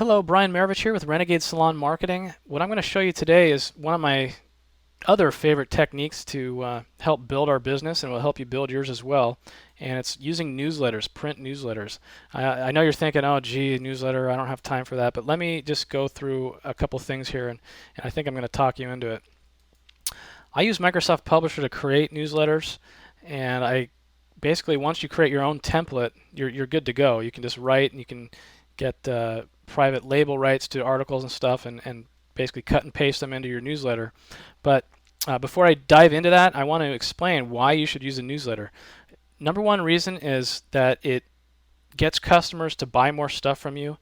Hello, Brian Maravich here with Renegade Salon Marketing. What I'm going to show you today is one of my other favorite techniques to help build our business and will help you build yours as well. And it's using newsletters, print newsletters. I know you're thinking, oh, gee, newsletter, I don't have time for that. But let me just go through a couple things here, and I think I'm going to talk you into it. I use Microsoft Publisher to create newsletters, and I basically, once you create your own template, you're good to go. You can just write and you can get private label rights to articles and stuff and basically cut and paste them into your newsletter. But before I dive into that, I want to explain why you should use a newsletter. Number one reason is that it gets customers to buy more stuff from you.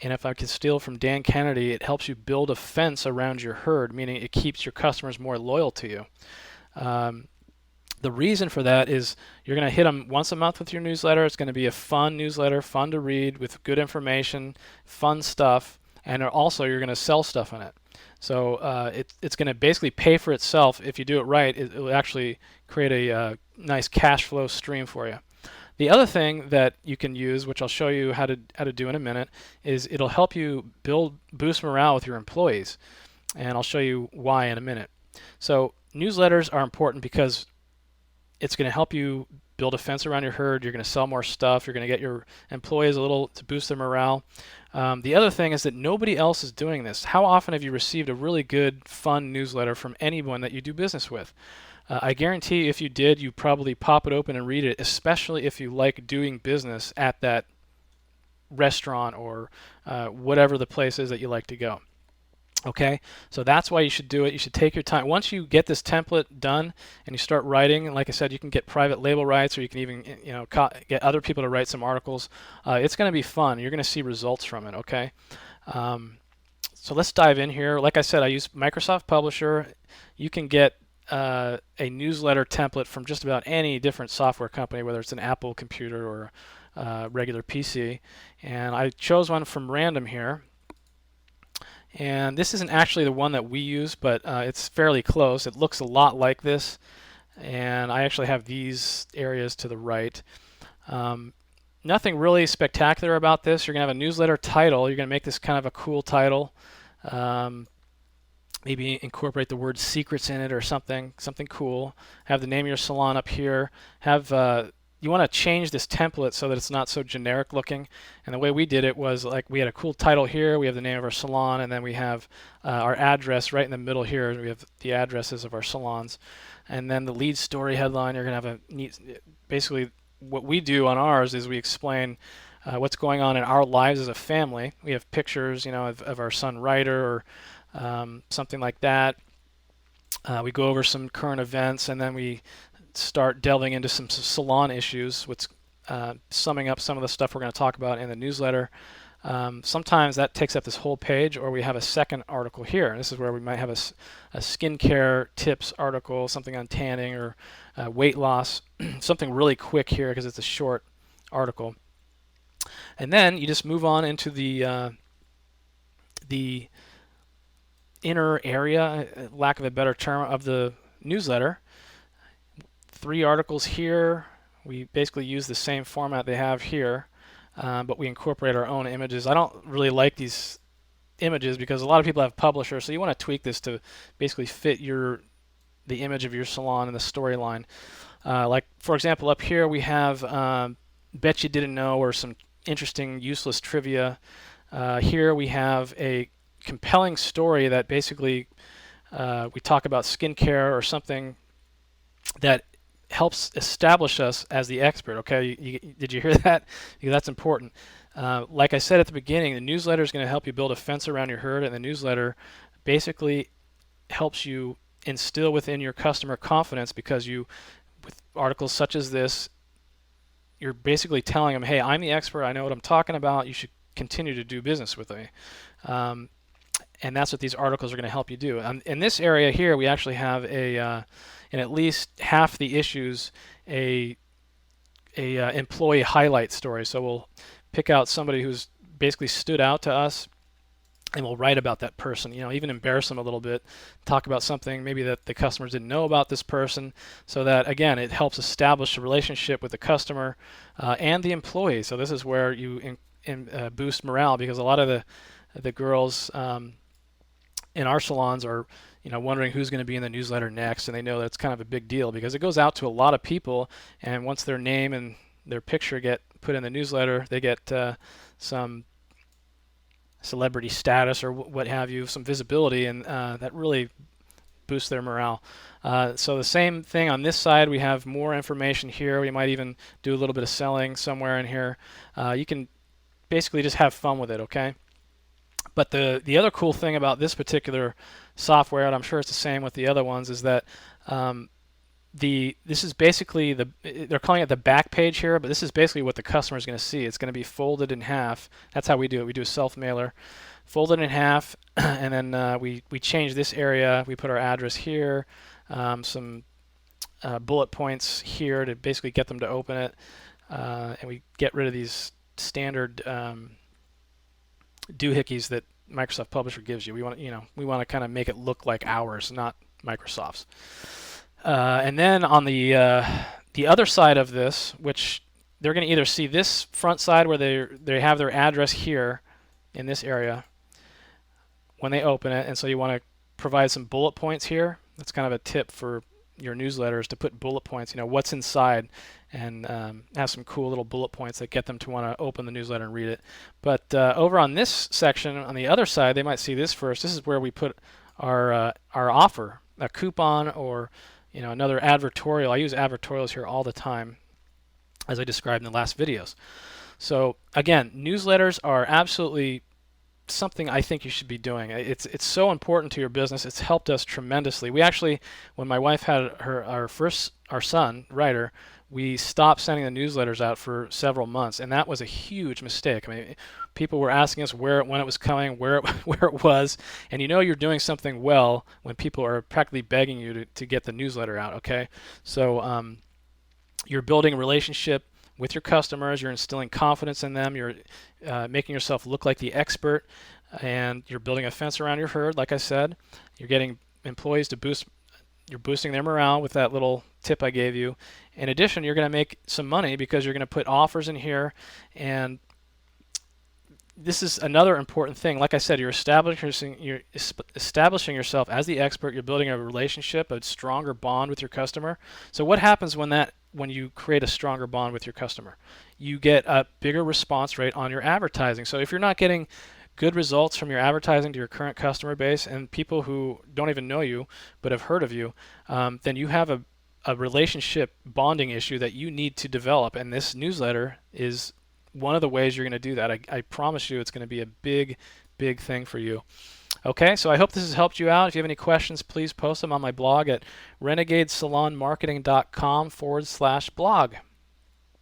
And if I could steal from Dan Kennedy, it helps you build a fence around your herd, meaning it keeps your customers more loyal to you. Um, the reason for that is you're going to hit them once a month with your newsletter. It's going to be a fun newsletter, fun to read with good information, fun stuff, and also you're going to sell stuff in it. So it's going to basically pay for itself. If you do it right, it will actually create a nice cash flow stream for you. The other thing that you can use, which I'll show you how to do in a minute, is it'll help you boost morale with your employees, and I'll show you why in a minute. So newsletters are important because it's going to help you build a fence around your herd. You're going to sell more stuff. You're going to get your employees a little to boost their morale. The other thing is that nobody else is doing this. How often have you received a really good, fun newsletter from anyone that you do business with? I guarantee if you did, you probably pop it open and read it, especially if you like doing business at that restaurant or whatever the place is that you like to go. Okay, so that's why you should do it. You should take your time. Once you get this template done and you start writing, and like I said, you can get private label rights, or you can even get other people to write some articles. It's going to be fun. You're going to see results from it. Okay, so let's dive in here. Like I said, I use Microsoft Publisher. You can get a newsletter template from just about any different software company, whether it's an Apple computer or a regular PC. And I chose one from random here. And this isn't actually the one that we use, but it's fairly close. It looks a lot like this, and I actually have these areas to the right. Nothing really spectacular about this. You're going to have a newsletter title. You're going to make this kind of a cool title. Maybe incorporate the word secrets in it or something cool. Have the name of your salon up here. You want to change this template so that it's not so generic looking. And the way we did it was like we had a cool title here, we have the name of our salon, and then we have our address right in the middle here. We have the addresses of our salons. And then the lead story headline, you're going to have a neat, basically what we do on ours is we explain what's going on in our lives as a family. We have pictures, of our son Ryder or something like that. We go over some current events, and then we start delving into some salon issues, which summing up some of the stuff we're going to talk about in the newsletter. Sometimes that takes up this whole page, or we have a second article here. And this is where we might have a skincare tips article, something on tanning or weight loss, something really quick here because it's a short article. And then you just move on into the inner area, lack of a better term, of the newsletter. 3 articles here. We basically use the same format they have here, but we incorporate our own images. I don't really like these images because a lot of people have Publisher, so you want to tweak this to basically fit the image of your salon and the storyline. Like, for example, up here we have Bet You Didn't Know, or some interesting useless trivia. Here we have a compelling story that basically we talk about skincare or something that helps establish us as the expert. Okay, did you hear that? Because that's important. Like I said at the beginning, the newsletter is going to help you build a fence around your herd, and the newsletter basically helps you instill within your customer confidence because with articles such as this, you're basically telling them, hey, I'm the expert, I know what I'm talking about, you should continue to do business with me. And that's what these articles are going to help you do. In this area here, we actually have in at least half the issues a employee highlight story. So we'll pick out somebody who's basically stood out to us, and we'll write about that person. Even embarrass them a little bit, talk about something maybe that the customers didn't know about this person, so that again it helps establish a relationship with the customer and the employee. So this is where you boost morale, because a lot of the girls in our salons are wondering who's going to be in the newsletter next, and they know that it's kind of a big deal because it goes out to a lot of people, and once their name and their picture get put in the newsletter, they get some celebrity status or what have you, some visibility, and that really boosts their morale. So the same thing on this side, we have more information here. We might even do a little bit of selling somewhere in here. You can basically just have fun with it, okay? But the other cool thing about this particular software, and I'm sure it's the same with the other ones, is that this is basically they're calling it the back page here, but this is basically what the customer is going to see. It's going to be folded in half. That's how we do it. We do a self-mailer, folded in half, and then we change this area. We put our address here, some bullet points here to basically get them to open it, and we get rid of these standard doohickeys that Microsoft Publisher gives you. We want to kind of make it look like ours, not Microsoft's. And then on the other side of this, which they're going to either see this front side where they have their address here in this area when they open it, and so you want to provide some bullet points here. That's kind of a tip for your newsletters, to put bullet points, what's inside, and have some cool little bullet points that get them to want to open the newsletter and read it. But over on this section, on the other side, they might see this first. This is where we put our offer, a coupon, or another advertorial. I use advertorials here all the time, as I described in the last videos. So again, newsletters are absolutely something I think you should be doing. It's so important to your business. It's helped us tremendously. We actually, when my wife had our son, Ryder, we stopped sending the newsletters out for several months, and that was a huge mistake. I mean, people were asking us when it was coming, where it was, and you're doing something well when people are practically begging you to get the newsletter out, okay? So you're building a relationship with your customers, you're instilling confidence in them, you're making yourself look like the expert, and you're building a fence around your herd, like I said. You're getting employees you're boosting their morale with that little tip I gave you. In addition, you're going to make some money because you're going to put offers in here, and this is another important thing. Like I said, you're establishing yourself as the expert. You're building a relationship, a stronger bond with your customer. So what happens when you create a stronger bond with your customer? You get a bigger response rate on your advertising. So if you're not getting good results from your advertising to your current customer base and people who don't even know you but have heard of you, then you have a relationship bonding issue that you need to develop, and this newsletter is one of the ways you're going to do that. I promise you it's going to be a big thing for you. Okay, so I hope this has helped you out. If you have any questions, please post them on my blog at renegadesalonmarketing.com/blog.